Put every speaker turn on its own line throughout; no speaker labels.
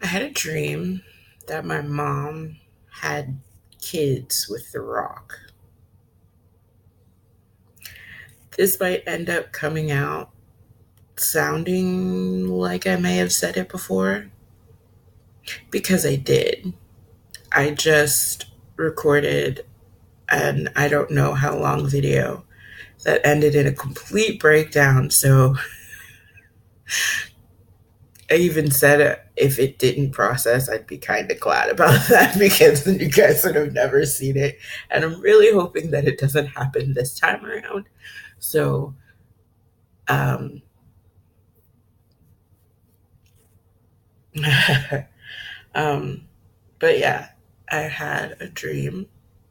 I had a dream that my mom had kids with The Rock. This might end up coming out sounding like I may have said it before because I did. I just recorded an I don't know how long video that ended in a complete breakdown. So I even said if it didn't process, I'd be kind of glad about that because then you guys would have never seen it. And I'm really hoping that it doesn't happen this time around. So, um, um, but yeah, I had a dream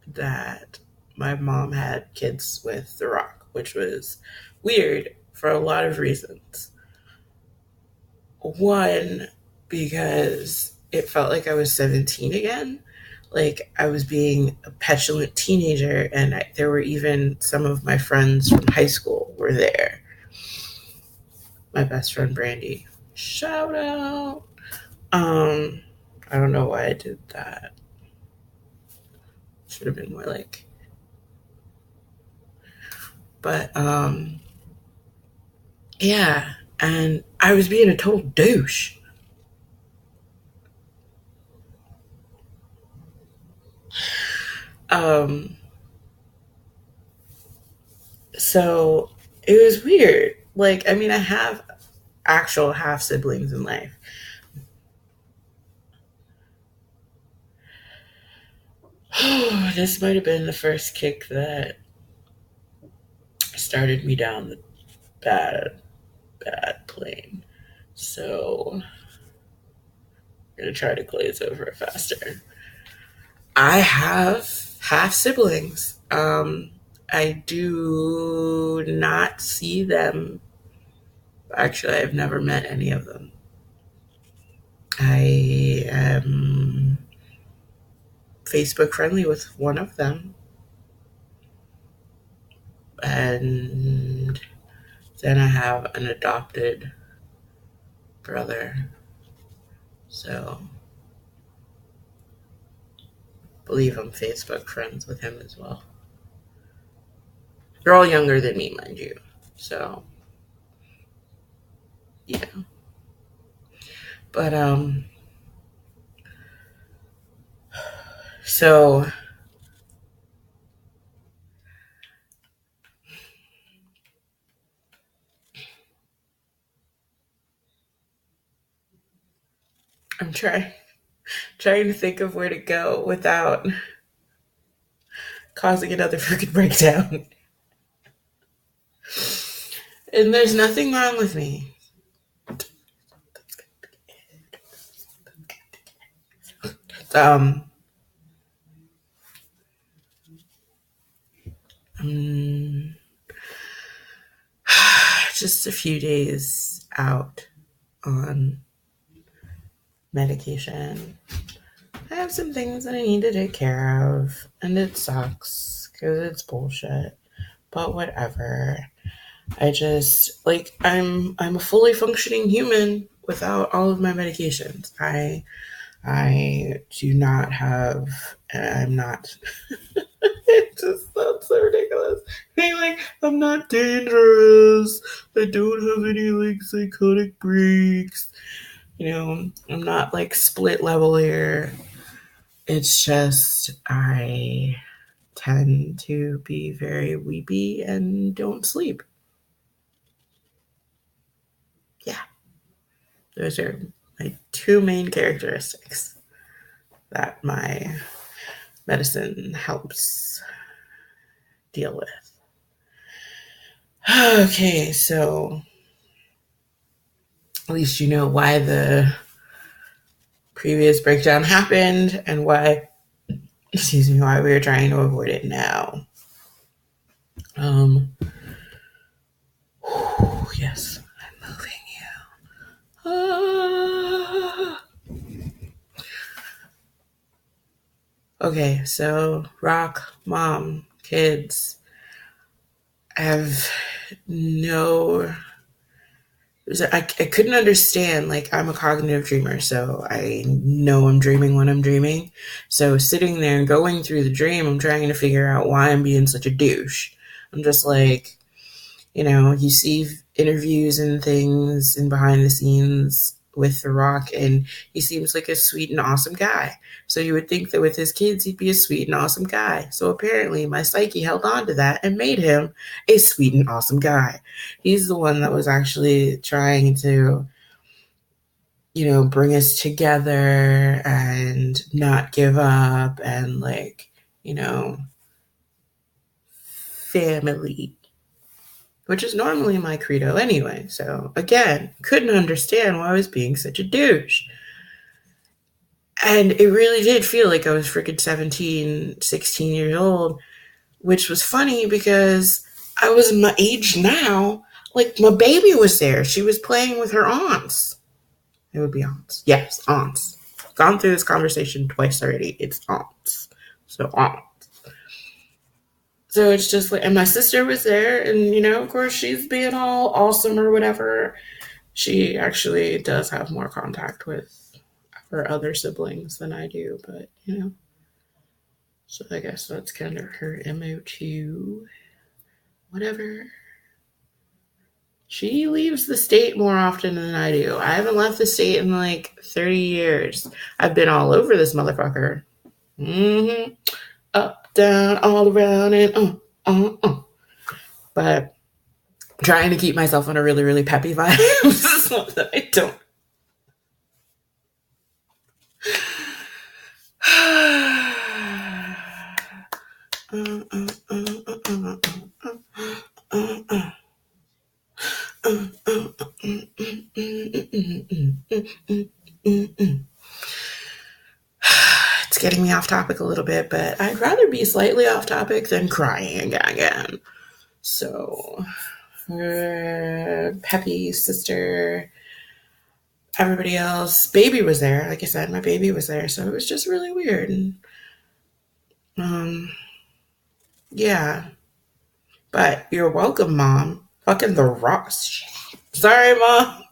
that my mom had kids with The Rock, which was weird for a lot of reasons. One, because it felt like I was 17 again. Like I was being a petulant teenager, and there were even some of my friends from high school were there. My best friend Brandy, shout out. Um, I don't know why I did that. Should have been more like, but yeah. And I was being a total douche. Um, so it was weird. Like, I mean, I have actual half siblings in life. This might have been the first kick that started me down the bad, bad plane. So I'm gonna try to glaze over it faster. I have half siblings. I do not see them. Actually, I've never met any of them. I am Facebook friendly with one of them, and then I have an adopted brother. So believe I'm Facebook friends with him as well. They're all younger than me, mind you. So yeah. But so I'm trying to think of where to go without causing another freaking breakdown. And there's nothing wrong with me. Um, I'm just a few days out on medication. I have some things that I need to take care of, and it sucks because it's bullshit. But whatever. I just I'm a fully functioning human without all of my medications. I do not have. I'm not. It just sounds so ridiculous. Being like, I'm not dangerous. I don't have any like psychotic breaks. You know, I'm not like split level here. It's just I tend to be very weepy and don't sleep. Yeah, those are my two main characteristics that my medicine helps deal with. Okay, so at least you know why the previous breakdown happened and why, excuse me, why we are trying to avoid it now. Um, yes, I'm moving you. Okay, so rock, mom, kids. I have no I couldn't understand, like, I'm a cognitive dreamer, so I know I'm dreaming when I'm dreaming. So sitting there and going through the dream, I'm trying to figure out why I'm being such a douche. I'm just like, you see interviews and things and behind the scenes with The Rock, and he seems like a sweet and awesome guy. So you would think that with his kids, he'd be a sweet and awesome guy. So apparently, my psyche held on to that and made him a sweet and awesome guy. He's the one that was actually trying to, bring us together and not give up and, like, family, which is normally my credo anyway. So again, couldn't understand why I was being such a douche. And it really did feel like I was freaking 17, 16 years old, which was funny because I was my age now. Like, my baby was there. She was playing with her aunts. It would be aunts. Yes, aunts. Gone through this conversation twice already. It's aunts. So aunts. So it's just like, and my sister was there, and of course, she's being all awesome or whatever. She actually does have more contact with her other siblings than I do, but so I guess that's kind of her MO too. Whatever. She leaves the state more often than I do. I haven't left the state in like 30 years. I've been all over this motherfucker. Mm-hmm. Up, down, all around, and But trying to keep myself on a really, really peppy vibe so that I don't. It's getting me off topic a little bit, but I'd rather be slightly off topic than crying again. So, Peppy, sister, everybody else, baby was there. Like I said, my baby was there, so it was just really weird. And, yeah. But you're welcome, Mom. Fucking The Rock. Sorry, Mom.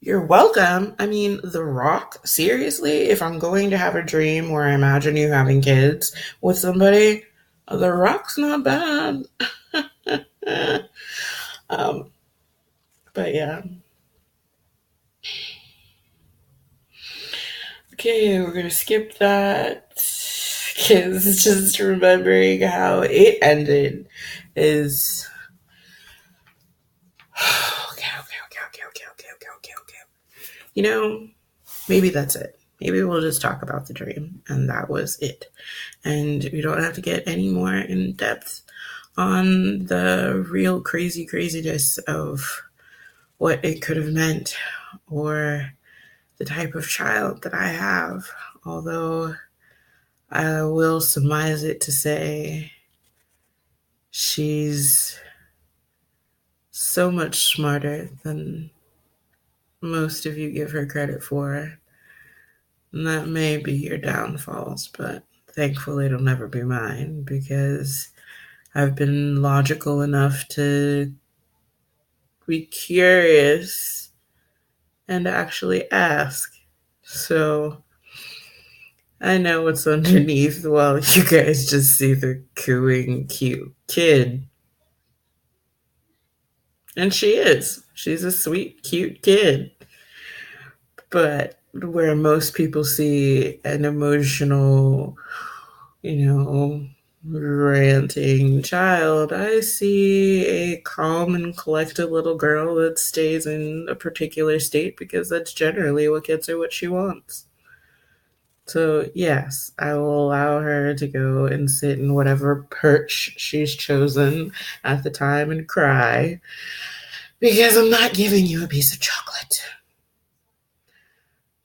You're welcome. I mean, The Rock, seriously, if I'm going to have a dream where I imagine you having kids with somebody, The Rock's not bad. um, but yeah. Okay, we're gonna skip that because just remembering how it ended is okay. Maybe that's it. Maybe we'll just talk about the dream, and that was it. And we don't have to get any more in depth on the real craziness of what it could have meant or the type of child that I have. Although I will surmise it to say she's so much smarter than most of you give her credit for. And that may be your downfalls, but thankfully it'll never be mine because I've been logical enough to be curious and actually ask. So I know what's underneath while you guys just see the cooing cute kid. And she is. She's a sweet, cute kid. But where most people see an emotional, ranting child, I see a calm and collected little girl that stays in a particular state because that's generally what gets her what she wants. So, yes, I will allow her to go and sit in whatever perch she's chosen at the time and cry because I'm not giving you a piece of chocolate.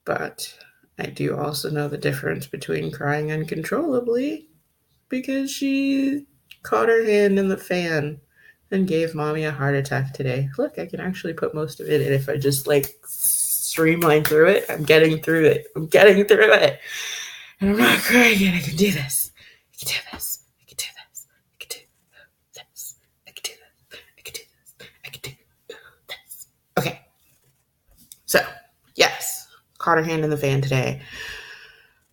But I do also know the difference between crying uncontrollably because she caught her hand in the fan and gave mommy a heart attack today. Look, I can actually put most of it in if I just like streamline through it. I'm getting through it. And I'm not crying yet. I can do this. I can do this. I can do this. I can do this. I can do this. I can do this. I can do this. Okay. So, yes, caught her hand in the fan today.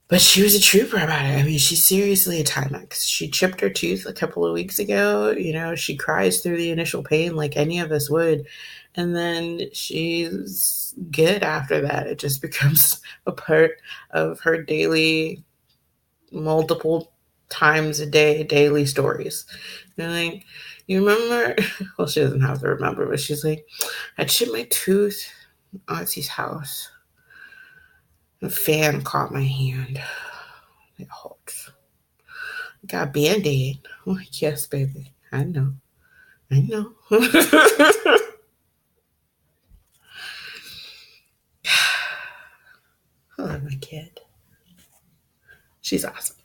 But she was a trooper about it. I mean, she's seriously a Timex. She chipped her tooth a couple of weeks ago. You know, she cries through the initial pain like any of us would. And then she's good after that. It just becomes a part of her daily, multiple times a day, daily stories. And like, you remember? Well, she doesn't have to remember, but she's like, I chipped my tooth at Auntie's house. A fan caught my hand. It hurts. Got a Band-Aid. I'm like, yes, baby. I know. I know. I love my kid. She's awesome.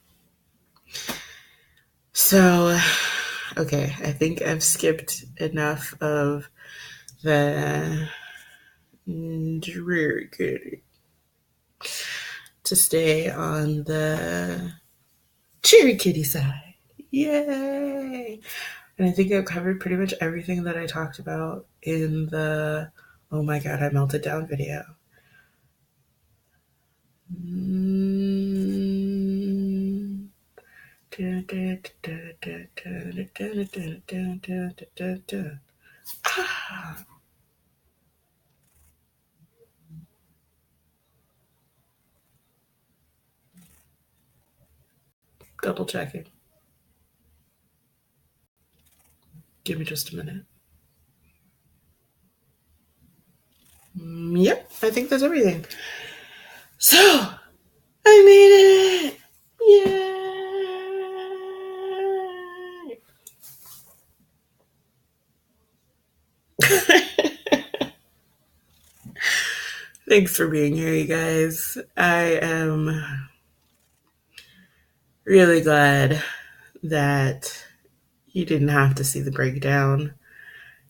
So, okay, I think I've skipped enough of the dreary kitty to stay on the cheery kitty side. Yay! And I think I've covered pretty much everything that I talked about in the Oh my god, I melted down video. Double checking. Give me just a minute. Yep, I think that's everything. So, I made it! Yay! Thanks for being here, you guys. I am really glad that you didn't have to see the breakdown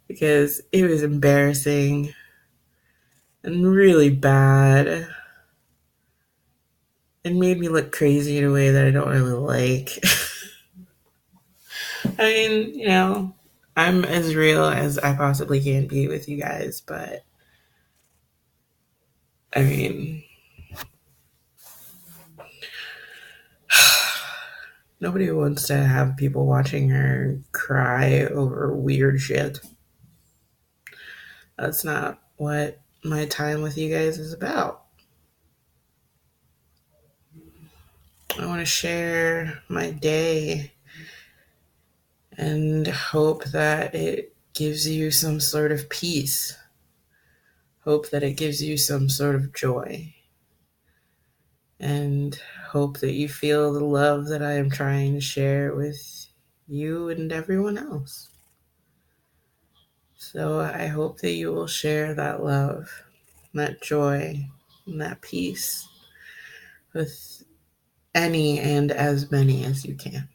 because it was embarrassing and really bad and made me look crazy in a way that I don't really like. I mean, you know, I'm as real as I possibly can be with you guys, but I mean, nobody wants to have people watching her cry over weird shit. That's not what my time with you guys is about. I want to share my day and hope that it gives you some sort of peace. Hope that it gives you some sort of joy. And hope that you feel the love that I am trying to share with you and everyone else. So I hope that you will share that love, that joy, and that peace with any and as many as you can.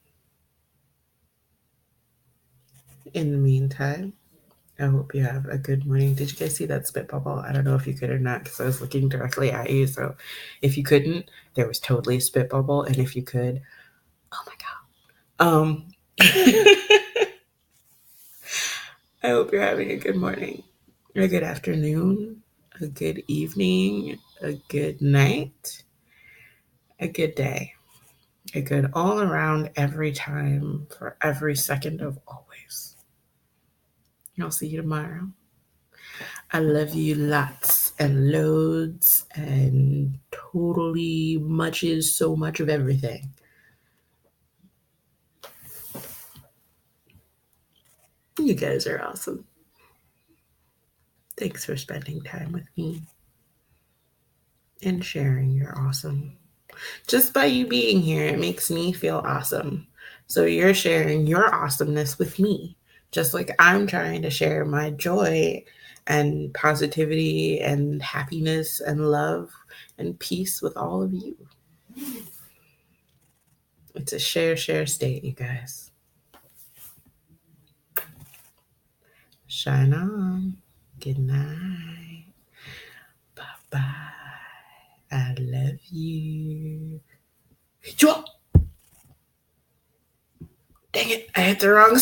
In the meantime, I hope you have a good morning. Did you guys see that spit bubble? I don't know if you could or not because I was looking directly at you. So if you couldn't, there was totally a spit bubble. And if you could, oh my God. I hope you're having a good morning, a good afternoon, a good evening, a good night, a good day, a good all around every time for every second of always. I'll see you tomorrow. I love you lots and loads and totally muches, so much of everything. You guys are awesome. Thanks for spending time with me and sharing your awesome. Just by you being here, it makes me feel awesome. So you're sharing your awesomeness with me, just like I'm trying to share my joy and positivity and happiness and love and peace with all of you. It's a share state, you guys. Shine on. Good night. Bye-bye. I love you. Dang it, I hit the wrong